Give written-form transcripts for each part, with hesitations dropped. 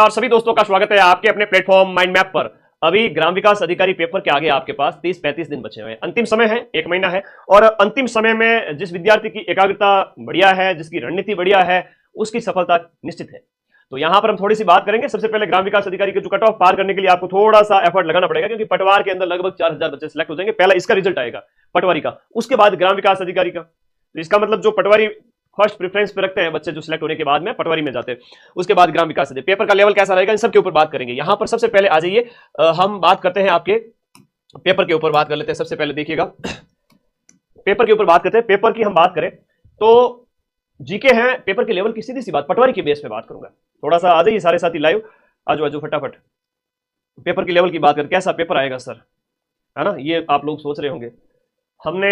और सभी दोस्तों का स्वागत है आपके अपने प्लेटफॉर्म माइंड मैप पर। अभी ग्राम विकास अधिकारी पेपर के आगे आपके पास 30-35 दिन बचे हुए हैं। अंतिम समय है, 1 महीना है। और अंतिम समय में जिस विद्यार्थी की एकाग्रता बढ़िया है, जिसकी रणनीति बढ़िया है, उसकी सफलता निश्चित है। तो यहां पर हम थोड़ी सी बात करेंगे। सबसे पहले ग्राम विकास अधिकारी के जो कट ऑफ पार करने के लिए आपको थोड़ा सा एफर्ट लगाना पड़ेगा, क्योंकि पटवार के अंदर लगभग 4000 बच्चे सिलेक्ट हो जाएंगे। पहला इसका रिजल्ट आएगा पटवारी का, उसके बाद ग्राम विकास अधिकारी का। तो इसका मतलब जो पटवारी फर्स्ट प्रेफरेंस पे रखते हैं बच्चे, जो सिलेक्ट होने के बाद में पटवारी में जाते हैं, उसके बाद ग्राम विकास अधिकारी। पेपर का लेवल कैसा रहेगा, इन सब के ऊपर बात करेंगे। यहां पर सबसे पहले आ जाइए, हम बात करते हैं आपके पेपर के ऊपर बात कर लेते हैं। सबसे पहले देखिएगा, पेपर के ऊपर बात करते हैं। पेपर की हम बात करें तो जीके है पेपर के लेवल की, सीधी सी बात पटवारी के बेस पे बात करूंगा। थोड़ा सा आ जाइए सारे साथी लाइव, आजो आजो फटाफट। पेपर के लेवल की बात करें, कैसा पेपर आएगा सर, है ना, ये आप लोग सोच रहे होंगे। हमने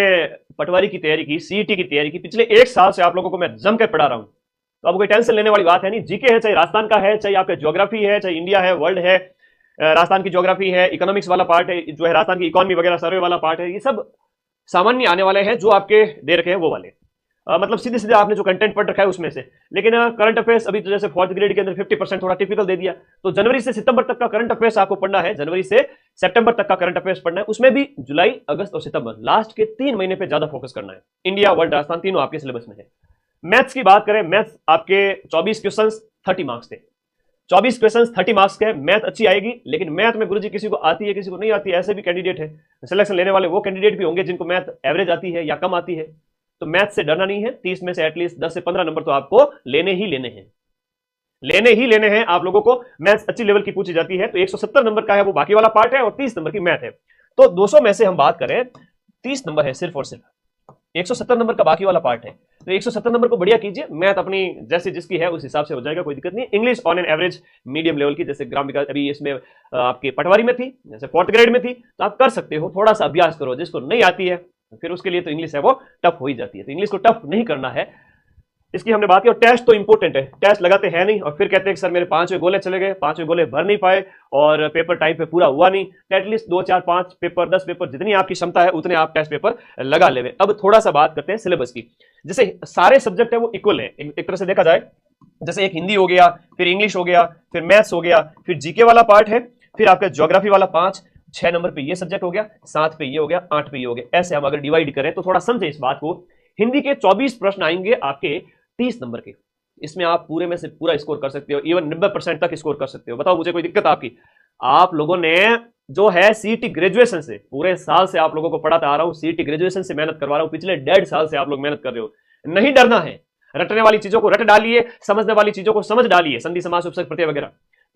पटवारी की तैयारी की, सीईटी की तैयारी की, पिछले 1 साल से आप लोगों को मैं जम के पढ़ा रहा हूं। तो अब कोई टेंशन लेने वाली बात है नहीं। जीके है, चाहे राजस्थान का है, चाहे आपका ज्योग्राफी है, चाहे इंडिया है, वर्ल्ड है, राजस्थान की ज्योग्राफी है, इकोनॉमिक्स वाला पार्ट है, जो है राजस्थान की इकोनॉमी वगैरह सर्वे वाला पार्ट है, ये सब सामान्य आने वाले हैं जो आपके दे रखे हैं वो वाले। मतलब सीधे सीधे आपने जो कंटेंट पढ़ रखा है उसमें से। लेकिन करंट अफेयर्स अभी तो जैसे 4th ग्रेड के अंदर 50% थोड़ा टिपिकल दे दिया। तो जनवरी से सितंबर तक का करंट अफेयर्स आपको पढ़ना है, जनवरी से सितंबर तक का करंट अफेयर्स पढ़ना है। उसमें भी जुलाई, अगस्त और सितंबर, लास्ट के 3 महीने पे ज्यादा फोकस करना है। इंडिया, वर्ल्ड, राजस्थान तीनों आपके सिलेबस में है। मैथ्स की बात करें, मैथ्स आपके 24 क्वेश्चन 30 मार्क्स थे। 24 क्वेश्चन 30 मार्क्स के। मैथ अच्छी आएगी, लेकिन मैथ में गुरुजी किसी को आती है, किसी को नहीं आती है, ऐसे भी कैंडिडेट है। सिलेक्शन लेने वाले वो कैंडिडेट भी होंगे जिनको मैथ एवरेज आती है या कम आती है। तो मैथ से डरना नहीं है। 30 में से एटलीस्ट 10 से 15 नंबर तो आपको लेने ही लेने हैं, लेने ही लेने हैं। आप लोगों को मैथ्स अच्छी लेवल की पूछी जाती है, तो 170 नंबर का है वो बाकी वाला पार्ट है, और 30 नंबर की मैथ है। तो 200 में से हम बात करें, 30 नंबर है सिर्फ और सिर्फ, 170 नंबर का बाकी वाला पार्ट है। तो 170 नंबर को बढ़िया कीजिए। मैथ अपनी जैसे जिसकी है उस हिसाब से हो जाएगा, कोई दिक्कत नहीं। English on an average medium level की, जैसे ग्राम विकास अभी इसमें आपके पटवारी में थी, जैसे 4th ग्रेड में थी, तो आप कर सकते हो। थोड़ा सा अभ्यास करो, जिसको नहीं आती है फिर उसके लिए तो इंग्लिश है वो टफ हो ही जाती है। तो इंग्लिश को टफ नहीं करना है, इसकी हमने बात की। और टेस्ट तो इंपॉर्टेंट है, टेस्ट लगाते हैं नहीं और फिर कहते हैं कि सर मेरे 5वें गोले चले गए, 5वें गोले भर नहीं पाए और पेपर टाइम पे पूरा हुआ नहीं। एटलीस्ट 2, 4, 5 पेपर, 10 पेपर, जितनी आपकी क्षमता है उतने आप टेस्ट पेपर लगा ले। अब थोड़ा सा बात करते हैं सिलेबस की। जैसे सारे सब्जेक्ट है वो इक्वल है एक तरह से देखा जाए। जैसे एक हिंदी हो गया, फिर इंग्लिश हो गया, फिर मैथ्स हो गया, फिर जीके वाला पार्ट है, फिर आपका ज्योग्राफी वाला 5-6 नंबर पे ये सब्जेक्ट हो गया, 7 पे ये हो गया, 8 पे ये हो गया। ऐसे हम अगर डिवाइड करें तो थोड़ा समझे इस बात को। हिंदी के 24 प्रश्न आएंगे आपके 30 नंबर के। इसमें आप पूरे में से पूरा स्कोर कर सकते हो, इवन 90% तक स्कोर कर सकते हो। बताओ मुझे कोई दिक्कत आपकी? आप लोगों ने जो है सीईटी ग्रेजुएशन से, पूरे साल से आप लोगों को पढ़ाता आ रहा हूं, सीईटी ग्रेजुएशन से मेहनत करवा रहा हूं, पिछले 1.5 साल से आप लोग मेहनत कर रहे हो। नहीं डरना है, रटने वाली चीजों को रट डालिए, समझने वाली चीजों को समझ डालिए, संधि समास उपसर्ग प्रत्यय वगैरह।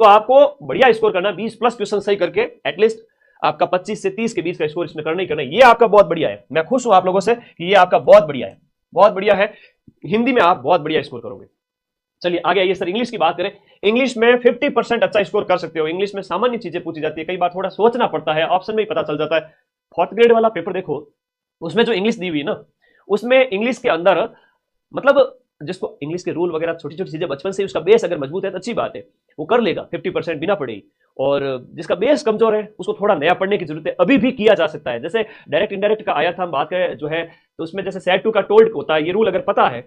तो आपको बढ़िया स्कोर करना, 20+ क्वेश्चन सही करके एटलीस्ट आपका 25 से 30 के बीच का स्कोर इसमें करना ही करना है। ये आपका बहुत बढ़िया है। मैं खुश हूं आप लोगों से कि ये आपका बहुत बढ़िया है, बहुत बढ़िया है। हिंदी में आप बहुत बढ़िया स्कोर करोगे। चलिए आगे आइए सर, इंग्लिश की बात करें। इंग्लिश में 50% अच्छा स्कोर कर सकते हो। इंग्लिश में सामान्य चीजें पूछी जाती है, कई बार थोड़ा सोचना पड़ता है, ऑप्शन में ही पता चल जाता है। 4th ग्रेड वाला पेपर देखो, उसमें जो इंग्लिश दी हुई ना, उसमें इंग्लिश के अंदर मतलब जिसको इंग्लिश के रूल वगैरह छोटी छोटी चीजें बचपन से उसका बेस अगर मजबूत है तो अच्छी बात है, वो कर लेगा 50% बिना पढ़े ही। और जिसका बेस कमजोर है उसको थोड़ा नया पढ़ने की जरूरत है, अभी भी किया जा सकता है। जैसे डायरेक्ट इनडायरेक्ट का आया था, हम बात करें जो है, तो उसमें जैसे सेट 2 का टोल्ड होता है, ये रूल अगर पता है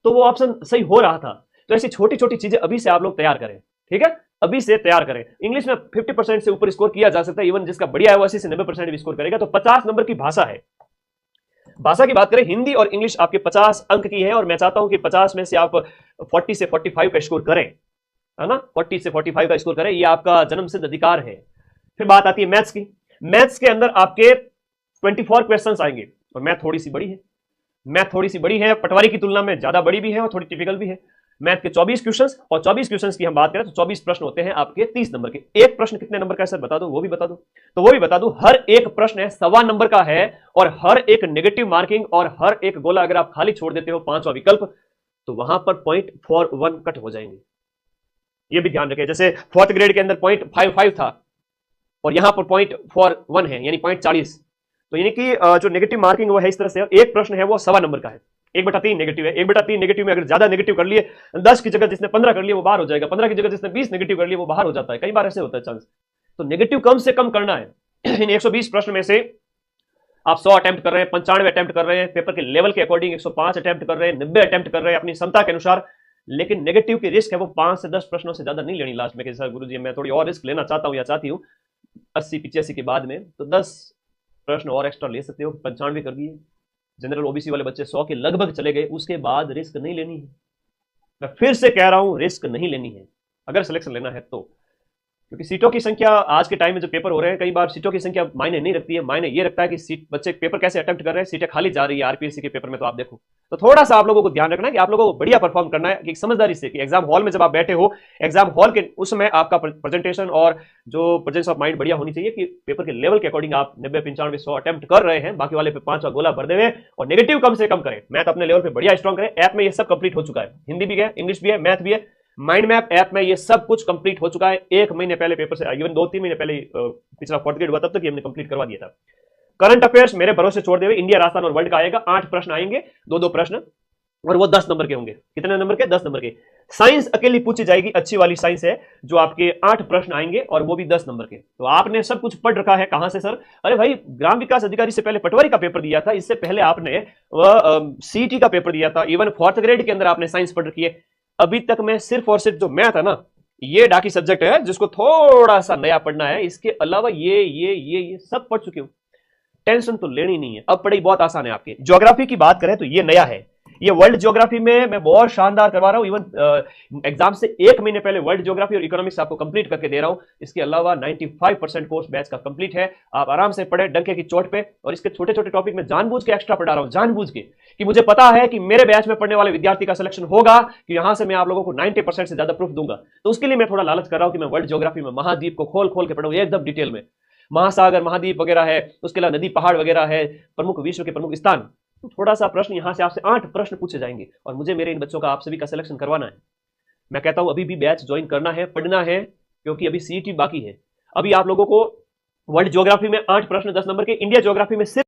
तो वो ऑप्शन सही हो रहा था। तो ऐसी छोटी छोटी चीजें अभी से आप लोग तैयार करें, ठीक है, अभी से तैयार करें। इंग्लिश में 50% से ऊपर स्कोर किया जा सकता है, इवन जिसका बढ़िया है वो 80 से 90% भी स्कोर करेगा। तो 50 नंबर की भाषा है। भाषा की बात करें, हिंदी और इंग्लिश आपके 50 अंक की है, और मैं चाहता हूं कि 50 में से आप 40 से 45 का स्कोर करें, है ना, 40 से 45 का स्कोर करें, ये आपका जन्मसिद्ध अधिकार है। फिर बात आती है मैथ्स की। मैथ्स के अंदर आपके 24 क्वेश्चंस आएंगे, और मैथ थोड़ी सी बड़ी है, मैथ थोड़ी सी बड़ी है, पटवारी की तुलना में ज्यादा बड़ी भी है और थोड़ी टिपिकल भी है। मैथ के 24 क्वेश्चंस, और 24 क्वेश्चंस की हम बात करें तो 24 प्रश्न होते हैं आपके 30 नंबर के। एक प्रश्न कितने नंबर का है सर बता दो, वो भी बता दो। तो वो भी बता दो, हर एक प्रश्न है 1.25 नंबर का है, और हर एक नेगेटिव मार्किंग और हर एक गोला अगर आप खाली छोड़ देते हो 5वां विकल्प, तो वहां पर 0.41 कट हो जाएंगे। ये भी ध्यान रखें। जैसे 4th ग्रेड के अंदर 0.55 था और यहां पर 0.41 है, यानी 0.40। तो यानी कि जो नेगेटिव मार्किंग वो है इस तरह से। एक प्रश्न है वो 1.25 नंबर का है, 1/3 नेगेटिव है। 1/3 नेगेटिव में अगर ज्यादा नेगेटिव कर लिए, 10 की जगह जिसने 15 कर लिए वो बाहर हो जाएगा, 15 की जगह जिसने 20 नेगेटिव कर लिए वो बाहर हो जाता है। कई बार ऐसे होता है चांस। तो नेगेटिव कम से कम करना है। इन 120 प्रश्न में से आप 100 अटेम्प्ट कर रहे हैं, 95 अटेम्प्ट कर रहे हैं, पेपर के लेवल के अकॉर्डिंग 105 अटेम्प्ट कर रहे हैं, 90 अटेम्प्ट कर रहे हैं, अपनी क्षमता के अनुसार लेकिन नेगेटिव की रिस्क है वो 5 से 10 प्रश्नों से ज्यादा नहीं लेनी लास्ट में कि सर गुरुजी मैं थोड़ी और रिस्क लेना चाहता हूं या चाहती हूँ 80-85 के बाद में, तो 10 प्रश्न और एक्स्ट्रा ले सकते हो, 95 कर दिए। जनरल ओबीसी वाले बच्चे 100 के लगभग चले गए, उसके बाद रिस्क नहीं लेनी है। मैं फिर से कह रहा हूं रिस्क नहीं लेनी है अगर सिलेक्शन लेना है तो, क्योंकि सीटों की संख्या आज के टाइम में जो पेपर हो रहे हैं कई बार सीटों की संख्या मायने नहीं रखती है, मायने ये रखता है कि सीट बच्चे पेपर कैसे अटेम्प्ट कर रहे हैं, सीटें खाली जा रही है आरपीएससी के पेपर में। तो आप देखो, तो थोड़ा सा आप लोगों को ध्यान रखना है कि आप लोगों को बढ़िया परफॉर्म करना है कि समझदारी से, कि एग्जाम हॉल में जब आप बैठे हो, एग्जाम हॉल के उसमें आपका प्रेजेंटेशन और जो प्रेजेंस ऑफ माइंड बढ़िया होनी चाहिए कि पेपर के लेवल के अकॉर्डिंग आप 90-95-100 अटेम्प्ट कर रहे हैं, बाकी वाले पे 5 गोला भर देवे और नेगेटिव कम से कम करें, मैथ अपने लेवल पे बढ़िया स्ट्रॉन्ग करें। ऐप में ये सब कंप्लीट हो चुका है, हिंदी भी है, इंग्लिश भी है, मैथ भी है, माइंड मैप ऐप में ये सब कुछ कंप्लीट हो चुका है। 1 महीने पहले पेपर से, इवन 2-3 महीने पहले पिछला 4th ग्रेड हुआ तब तक हमने कंप्लीट करवा दिया था। करंट अफेयर्स मेरे भरोसे छोड़ देवे, इंडिया राजस्थान और वर्ल्ड का आएगा, 8 प्रश्न आएंगे, 2-2 प्रश्न, और वो 10 नंबर के होंगे। कितने नंबर के? 10 नंबर के। साइंस अकेली पूछी जाएगी, अच्छी वाली साइंस है जो आपके 8 प्रश्न आएंगे और वो भी 10 नंबर के। तो आपने सब कुछ पढ़ रखा है, कहां से सर? अरे भाई ग्राम विकास अधिकारी से पहले पटवारी का पेपर दिया था, इससे पहले आपने सीटी का पेपर दिया था, इवन 4th ग्रेड के अंदर आपने साइंस पढ़ रखी है। अभी तक मैं सिर्फ और सिर्फ जो मैथ है ना, ये डाकी सब्जेक्ट है जिसको थोड़ा सा नया पढ़ना है, इसके अलावा ये सब पढ़ चुके हो, टेंशन तो लेनी नहीं है। अब पढ़ाई बहुत आसान है आपकी। ज्योग्राफी की बात करें तो ये नया है, ये वर्ल्ड ज्योग्राफी में मैं बहुत शानदार करवा रहा हूं, इवन एग्जाम से 1 महीने पहले वर्ल्ड ज्योग्राफी और इकोनॉमिक्स आपको कंप्लीट करके दे रहा हूं। इसके अलावा 95% कोर्स बैच का कंप्लीट है, आप आराम से पढ़े डंके की चोट पे। और इसके छोटे छोटे टॉपिक में जानबूझ के एक्स्ट्रा पढ़ा रहा हूं, जानबूझ के, कि मुझे पता है कि मेरे बैच में पढ़ने वाले विद्यार्थी का सिलेक्शन होगा, कि यहां से मैं आप लोगों को 90% से ज्यादा प्रूफ दूंगा। तो उसके लिए मैं थोड़ा लालच कर रहा हूं कि मैं वर्ल्ड ज्योग्राफी में महाद्वीप को खोल खोल के पढ़ूं एकदम डिटेल में, महासागर महाद्वीप वगैरह है, उसके अलावा नदी पहाड़ वगैरह है, प्रमुख विश्व के प्रमुख स्थान। थोड़ा सा प्रश्न यहां से आपसे 8 प्रश्न पूछे जाएंगे और मुझे मेरे इन बच्चों का आप सभी का सिलेक्शन करवाना है। मैं कहता हूं अभी भी बैच ज्वाइन करना है, पढ़ना है, क्योंकि अभी सीईटी बाकी है। अभी आप लोगों को वर्ल्ड ज्योग्राफी में 8 प्रश्न 10 नंबर के, इंडिया ज्योग्राफी में सिर्फ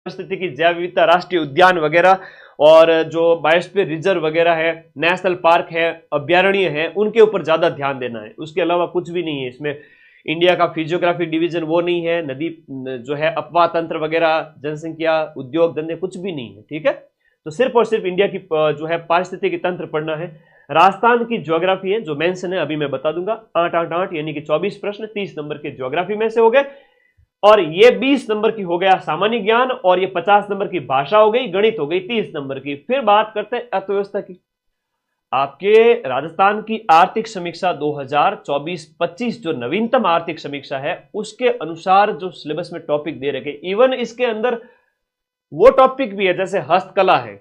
परिस्थिति की जैव विविधता, राष्ट्रीय उद्यान वगैरह और जो बायोस्फीयर रिजर्व वगैरह है, नेशनल पार्क है, अभ्यारण्य है, उनके ऊपर ज्यादा ध्यान देना है। उसके अलावा कुछ भी नहीं है इसमें। इंडिया का फिजियोग्राफी डिवीजन वो नहीं है, नदी जो है अपवाह तंत्र वगैरह, जनसंख्या, उद्योग धंधे, कुछ भी नहीं है, ठीक है। तो सिर्फ और सिर्फ इंडिया की जो है पारिस्थितिकी तंत्र पढ़ना है। राजस्थान की ज्योग्राफी है जो मेंशन है, अभी मैं बता दूंगा, 8-8-8 यानी कि 24 प्रश्न 30 नंबर के ज्योग्राफी में से हो गए, और ये 20 नंबर की हो गया सामान्य ज्ञान, और ये 50 नंबर की भाषा हो गई, गणित हो गई 30 नंबर की। फिर बात करते हैं अर्थव्यवस्था की। आपके राजस्थान की आर्थिक समीक्षा 2024-25 जो नवीनतम आर्थिक समीक्षा है उसके अनुसार जो सिलेबस में टॉपिक दे रखे, इवन इसके अंदर वो टॉपिक भी है जैसे हस्तकला है,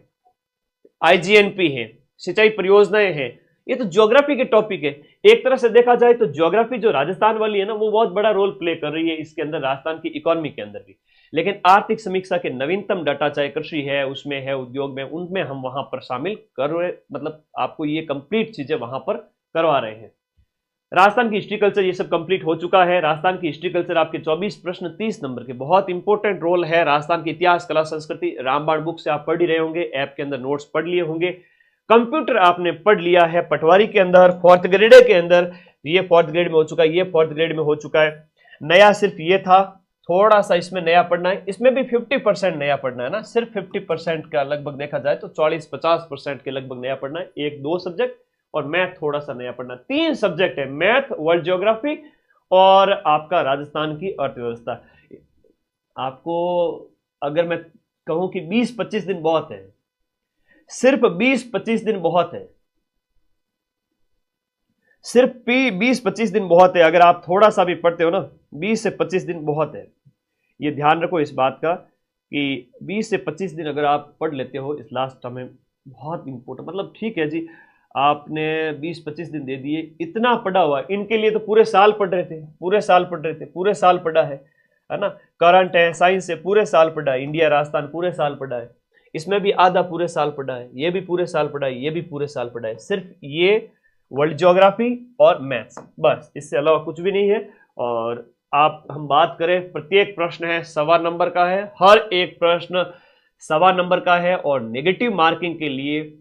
आईजीएनपी है, सिंचाई परियोजनाएं हैं, ये तो ज्योग्राफी के टॉपिक है। एक तरह से देखा जाए तो ज्योग्राफी जो राजस्थान वाली है ना, वो बहुत बड़ा रोल प्ले कर रही है इसके अंदर, राजस्थान की इकोनॉमी के अंदर भी। लेकिन आर्थिक समीक्षा के नवीनतम डाटा, चाहे कृषि है, उसमें है, उद्योग में, उनमें हम वहां पर शामिल कर रहे, मतलब आपको ये कंप्लीट चीजें वहां पर करवा रहे हैं। राजस्थान की हिस्ट्री कल्चर ये सब कंप्लीट हो चुका है। राजस्थान की हिस्ट्री कल्चर आपके 24 प्रश्न 30 नंबर के, बहुत इंपॉर्टेंट रोल है। राजस्थान की इतिहास, कला, संस्कृति, रामबाण बुक से आप पढ़ ही रहे होंगे, ऐप के अंदर नोट्स पढ़ लिए होंगे, कंप्यूटर आपने पढ़ लिया है पटवारी के अंदर, 4th ग्रेड के अंदर, ये 4th ग्रेड में हो चुका है, ये 4th ग्रेड में हो चुका है। नया सिर्फ ये था, थोड़ा सा इसमें नया पढ़ना है, इसमें भी 50% नया पढ़ना है ना, सिर्फ 50% का लगभग देखा जाए तो 40-50% के लगभग नया पढ़ना है। 1-2 सब्जेक्ट और मैथ थोड़ा सा नया पढ़ना। 3 सब्जेक्ट है, मैथ, वर्ल्ड ज्योग्राफी और आपका राजस्थान की अर्थव्यवस्था। आपको अगर मैं कहूं कि 20-25 दिन बहुत है, सिर्फ 20-25 दिन बहुत है, सिर्फ 20-25 दिन बहुत है। अगर आप थोड़ा सा भी पढ़ते हो ना, 20 से 25 दिन बहुत है। ये ध्यान रखो इस बात का कि 20 से 25 दिन अगर आप पढ़ लेते हो इस लास्ट टर्म में, बहुत इंपॉर्टेंट, मतलब ठीक है जी, आपने 20-25 दिन दे दिए, इतना पढ़ा हुआ, इनके लिए तो पूरे साल पढ़ रहे थे, पूरे साल पढ़ रहे थे, पूरे साल पढ़ा है ना। करंट है, साइंस है, पूरे साल पढ़ा है, इंडिया राजस्थान पूरे साल पढ़ा है, इसमें भी आधा पूरे साल पढ़ा है, ये भी पूरे साल पढ़ा है, ये भी पूरे साल पढ़ा है। सिर्फ ये वर्ल्ड ज्योग्राफी और मैथ्स, बस, इससे अलावा कुछ भी नहीं है। और आप हम बात करें, प्रत्येक प्रश्न है 1.25 नंबर का है, हर एक प्रश्न 1.25 नंबर का है, और नेगेटिव मार्किंग के लिए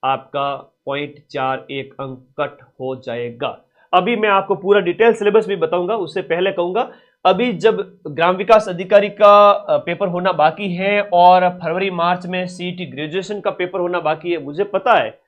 आपका 0.41 अंक कट हो जाएगा। अभी मैं आपको पूरा डिटेल सिलेबस भी बताऊंगा, उससे पहले कहूंगा अभी जब ग्राम विकास अधिकारी का पेपर होना बाकी है और फरवरी मार्च में सीईटी ग्रेजुएशन का पेपर होना बाकी है, मुझे पता है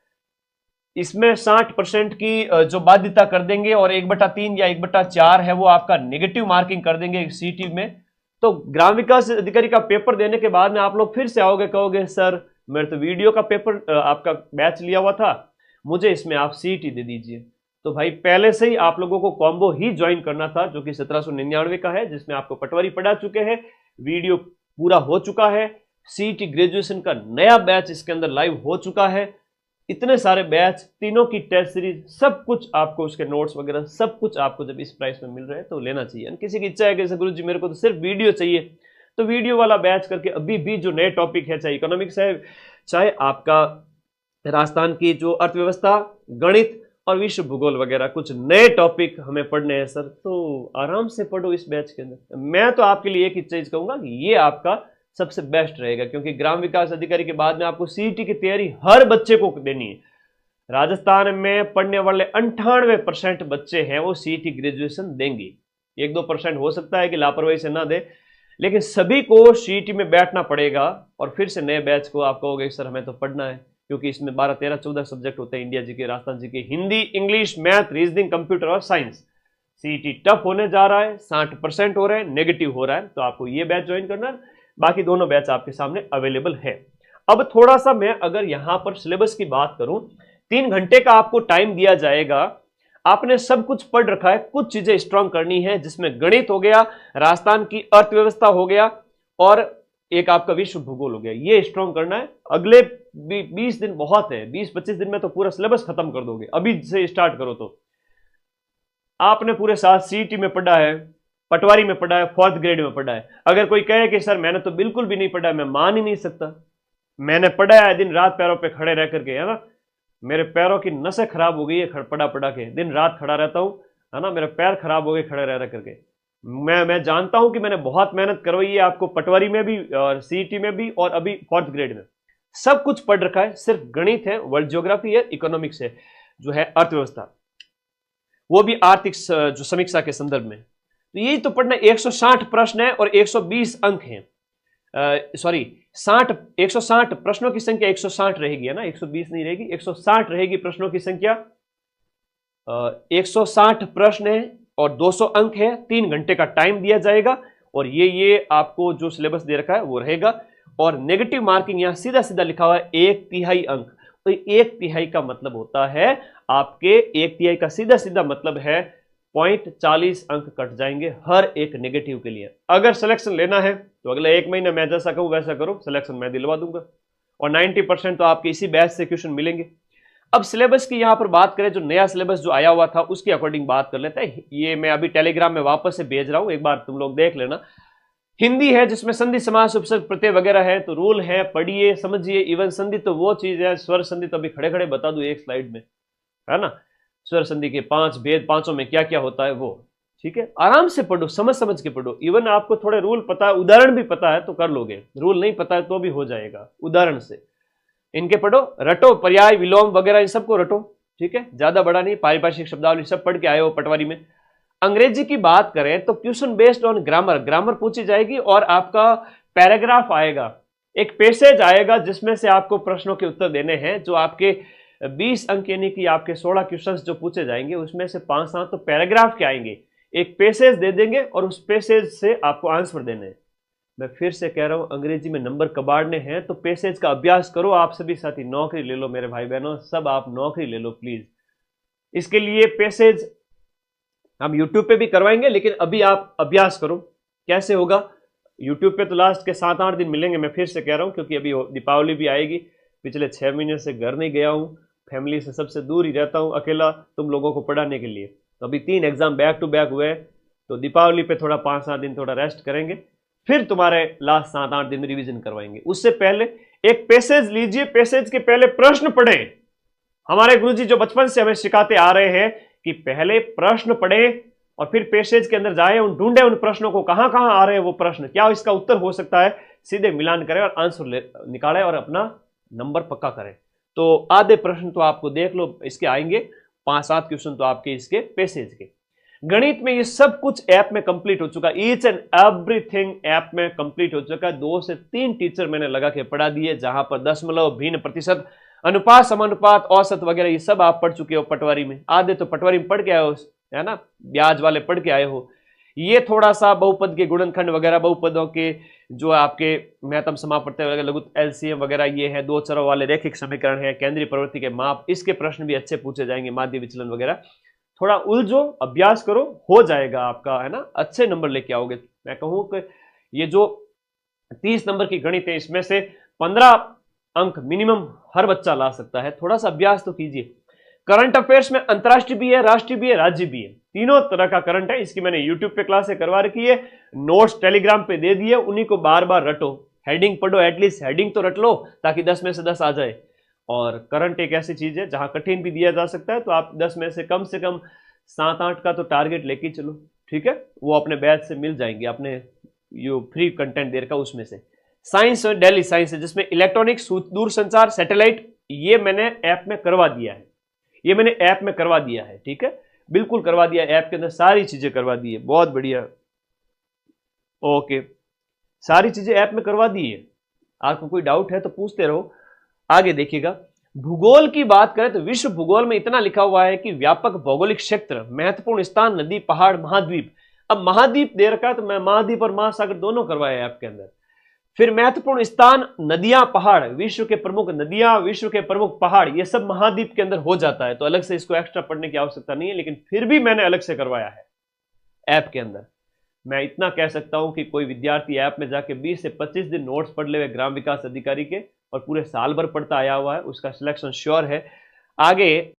इसमें 60% की जो बाध्यता कर देंगे और 1/3 या 1/4 है वो आपका नेगेटिव मार्किंग कर देंगे सीईटी में। तो ग्राम विकास अधिकारी का पेपर देने के बाद में आप लोग फिर से आओगे, कहोगे सर मेरे तो वीडियो का पेपर आपका बैच लिया हुआ था, मुझे इसमें आप सीईटी दे दीजिए। तो भाई पहले से ही आप लोगों को कॉम्बो ही ज्वाइन करना था जो कि 1799 का है, जिसमें आपको पटवारी पढ़ा चुके हैं, वीडियो पूरा हो चुका है, सीईटी ग्रेजुएशन का नया बैच इसके अंदर लाइव हो चुका है, इतने सारे बैच, तीनों की टेस्ट सीरीज, सब कुछ आपको, उसके नोट्स वगैरह सब कुछ आपको जब इस प्राइस में मिल रहे हैं तो लेना चाहिए। किसी की इच्छा है कि गुरु जी मेरे को तो सिर्फ वीडियो चाहिए, तो वीडियो वाला बैच करके अभी भी जो नए टॉपिक है, चाहे इकोनॉमिक्स है, चाहे आपका राजस्थान की जो अर्थव्यवस्था, गणित और विश्व भूगोल वगैरह, कुछ नए टॉपिक हमें पढ़ने हैं सर, तो आराम से पढ़ो इस बैच के अंदर। मैं तो आपके लिए एक ही चीज कहूंगा कि ये आपका सबसे बेस्ट रहेगा, क्योंकि ग्राम विकास अधिकारी के बाद में आपको सीईटी की तैयारी हर बच्चे को देनी है। राजस्थान में पढ़ने वाले 98% बच्चे हैं वो सीईटी ग्रेजुएशन देंगे। 1-2% हो सकता है कि लापरवाही से ना दे, लेकिन सभी को सीईटी में बैठना पड़ेगा और फिर से नए बैच को आप कहोगे सर हमें तो पढ़ना है, क्योंकि इसमें 12, 13, 14 सब्जेक्ट होते हैं, इंडिया जी के, राजस्थान जी के, Hindi, English, math, reasoning, computer और साइंस। सीईटी टफ होने जा रहा है, 60% हो रहे हैं, नेगेटिव हो रहा है, तो आपको ये बैच ज्वाइन करना है। बाकी दोनों बैच आपके सामने अवेलेबल है। अब थोड़ा सा मैं अगर यहां पर सिलेबस की बात करूं, 3 घंटे का आपको टाइम दिया जाएगा, आपने सब कुछ पढ़ रखा है, कुछ चीजें स्ट्रॉन्ग करनी है, जिसमें गणित हो गया, राजस्थान की अर्थव्यवस्था हो गया और एक आपका विश्व भूगोल हो गया, ये स्ट्रॉन्ग करना है। अगले 20 दिन बहुत है, 20-25 दिन में तो पूरा सिलेबस खत्म कर दोगे, अभी से स्टार्ट करो तो। आपने पूरे साथ सीईटी में पढ़ा है, पटवारी में पढ़ा है, 4th ग्रेड में पढ़ा है। अगर कोई कहे कि सर मैंने तो बिल्कुल भी नहीं पढ़ा है, मैं मान ही नहीं सकता। मैंने पढ़ा है, दिन रात पैरों पे खड़े रह करके, है ना, मेरे पैरों की नसें खराब हो गई है पढ़ा के, दिन रात खड़ा रहता हूं, है ना, मेरे पैर खराब हो गए खड़े रह करके। मैं जानता हूं कि मैंने बहुत मेहनत करवाई है आपको, पटवारी में भी और सीईटी में भी और अभी 4th ग्रेड में, सब कुछ पढ़ रखा है। सिर्फ गणित है, वर्ल्ड ज्योग्राफी है, इकोनॉमिक्स है, जो है अर्थव्यवस्था, वो भी आर्थिक जो समीक्षा के संदर्भ में। तो यही तो पढ़ना। 160 प्रश्न है और 120 अंक हैं, सॉरी 160 प्रश्नों की संख्या 160 रहेगी, है ना, 120 नहीं रहेगी, 160 रहेगी प्रश्नों की संख्या। 160 प्रश्न है और 200 अंक है, 3 घंटे का टाइम दिया जाएगा और ये आपको जो सिलेबस दे रखा है वो रहेगा। और नेगेटिव मार्किंग यहां सीधा सीधा लिखा हुआ है 1/3 अंक। तो 1/3 का मतलब होता है आपके 1/3 का सीधा सीधा मतलब है 0.40 अंक कट जाएंगे हर एक नेगेटिव के लिए। अगर सिलेक्शन लेना है तो अगले 1 महीने मैं जैसा कहूं वैसा करो, सिलेक्शन मैं दिलवा दूंगा और 90% तो आपके इसी बैच से क्वेश्चन मिलेंगे। अब सिलेबस की यहां पर बात करें, जो नया सिलेबस जो आया हुआ था उसके अकॉर्डिंग बात कर लेते हैं। ये मैं अभी टेलीग्राम में वापस से भेज रहा हूं, एक बार तुम लोग देख लेना। हिंदी है जिसमें संधि, समास, उपसर्ग, प्रत्यय वगैरह है, तो रूल है, पढ़िए समझिए। इवन संधि तो वो चीज है, स्वर संधि तो अभी खड़े खड़े बता दूं एक स्लाइड में, है ना, स्वर संधि के 5 भेद, 5 में क्या क्या होता है वो, ठीक है, आराम से पढ़ो, समझ समझ के पढ़ो। इवन आपको थोड़े रूल पता है, उदाहरण भी पता है तो कर लोगे, रूल नहीं पता है तो भी हो जाएगा, उदाहरण से इनके पढ़ो, रटो, पर्याय, विलोम वगैरह इन सबको रटो, ठीक है, ज्यादा बड़ा नहीं, पारिभाषिक शब्दावली सब पढ़ के आए हो पटवारी में। अंग्रेजी की बात करें तो question based on grammar, grammar पूछी जाएगी और आपका पैराग्राफ आएगा, एक पैसेज आएगा जिसमें से आपको प्रश्नों के उत्तर देने हैं, जो आपके 20 अंक यानी कि आपके 16 क्वेश्चंस जो पूछे जाएंगे उसमें से 5-7 तो पैराग्राफ के आएंगे, एक पैसेज दे देंगे और उस पैसेज से आपको आंसर देने हैं। मैं फिर से कह रहा हूं, अंग्रेजी में नंबर कबाड़ने हैं तो पैसेज का अभ्यास करो। आप सभी साथी नौकरी ले लो, मेरे भाई बहनों, सब आप नौकरी ले लो प्लीज। इसके लिए पैसेज हम यूट्यूब पे भी करवाएंगे, लेकिन अभी आप अभ्यास करो। कैसे होगा? यूट्यूब पे तो लास्ट के 7-8 दिन मिलेंगे, मैं फिर से कह रहा हूं, क्योंकि अभी दीपावली भी आएगी। पिछले 6 महीने से घर नहीं गया हूं, फैमिली से सबसे दूर ही रहता हूं, अकेला तुम लोगों को पढ़ाने के लिए। तो अभी 3 एग्जाम बैक टू बैक हुए, तो दीपावली पे थोड़ा 5-7 दिन थोड़ा रेस्ट करेंगे, फिर तुम्हारे लास्ट 7-8 दिन में रिविजन करवाएंगे। उससे पहले एक पैसेज लीजिए, पैसेज के पहले प्रश्न पढ़ें। हमारे गुरुजी जो बचपन से हमें सिखाते आ रहे हैं कि पहले प्रश्न पढ़ें और फिर पैसेज के अंदर जाए, उन ढूंढे उन प्रश्नों को, कहां कहां आ रहे हैं वो प्रश्न, क्या इसका उत्तर हो सकता है, सीधे मिलान करें और आंसर निकालें और अपना नंबर पक्का करें। तो आधे प्रश्न तो आपको देख लो इसके आएंगे, 5-7 क्वेश्चन तो आपके इसके पैसेज के। गणित में ये सब कुछ ऐप में कंप्लीट हो चुका, ईच एंड एवरीथिंग ऐप में कंप्लीट हो चुका। 2 से 3 टीचर मैंने लगा के पढ़ा दिए, जहां पर दशमलव, भिन्न, प्रतिशत, अनुपात, समानुपात, औसत वगैरह ये सब आप पढ़ चुके हो पटवारी में। आधे तो पटवारी में पढ़ के आए हो, है ना, ब्याज वाले पढ़ के आए हो। ये थोड़ा सा बहुपद के गुणनखंड वगैरह, बहुपदों के जो आपके महत्तम समापवर्ती वगैरह, लघु एलसीएम वगैरह ये है, दो चरों वाले रैखिक समीकरण है, केंद्रीय प्रवृत्ति के माप, इसके प्रश्न भी अच्छे पूछे जाएंगे, माध्य विचलन वगैरह। थोड़ा उलझो, अभ्यास करो, हो जाएगा आपका, है ना, अच्छे नंबर लेके आओगे। मैं कहूं कि ये जो 30 नंबर की गणित है, इसमें से 15 अंक मिनिमम हर बच्चा ला सकता है। थोड़ा सा अभ्यास तो कीजिए। करंट अफेयर्स में अंतरराष्ट्रीय भी है, राष्ट्रीय भी है, राज्य भी है, तीनों तरह का करंट है। इसकी मैंने यूट्यूब पे क्लासें करवा रखी है, नोट्स टेलीग्राम पे दे दिए, उन्हीं को बार बार रटो, हेडिंग पढ़ो, एटलीस्ट हेडिंग तो रट लो ताकि 10 में से 10 आ जाए। और करंट एक ऐसी चीज है जहां कठिन भी दिया जा सकता है, तो आप 10 में से कम 7-8 का तो टारगेट लेके चलो, ठीक है। वो अपने बैच से मिल जाएंगे, अपने जो फ्री कंटेंट दे रखा उसमें से। साइंस और डेली साइंस है, जिसमें इलेक्ट्रॉनिक्स, दूरसंचार, सैटेलाइट, ये मैंने ऐप में करवा दिया है, ये मैंने ऐप में करवा दिया है, ठीक है, बिल्कुल करवा दिया, ऐप के अंदर सारी चीजें करवा दी है, बहुत बढ़िया, ओके, सारी चीजें ऐप में करवा दी है। आपको कोई डाउट है तो पूछते रहो। आगे देखिएगा, भूगोल की बात करें तो विश्व भूगोल में इतना लिखा हुआ है कि व्यापक भौगोलिक क्षेत्र, महत्वपूर्ण स्थान, नदी, पहाड़, महाद्वीप। अब महाद्वीप दे रखा है तो मैं महाद्वीप और महासागर दोनों करवाया ऐप के अंदर। फिर महत्वपूर्ण स्थान, नदियां, पहाड़, विश्व के प्रमुख नदियां, विश्व के प्रमुख पहाड़, ये सब महाद्वीप के अंदर हो जाता है, तो अलग से इसको एक्स्ट्रा पढ़ने की आवश्यकता नहीं है, लेकिन फिर भी मैंने अलग से करवाया है ऐप के अंदर। मैं इतना कह सकता हूं कि कोई विद्यार्थी ऐप में जाके 20 से 25 दिन नोट्स पढ़ ले ग्राम विकास अधिकारी के, और पूरे साल भर पढ़ता आया हुआ है, उसका सिलेक्शन श्योर है। आगे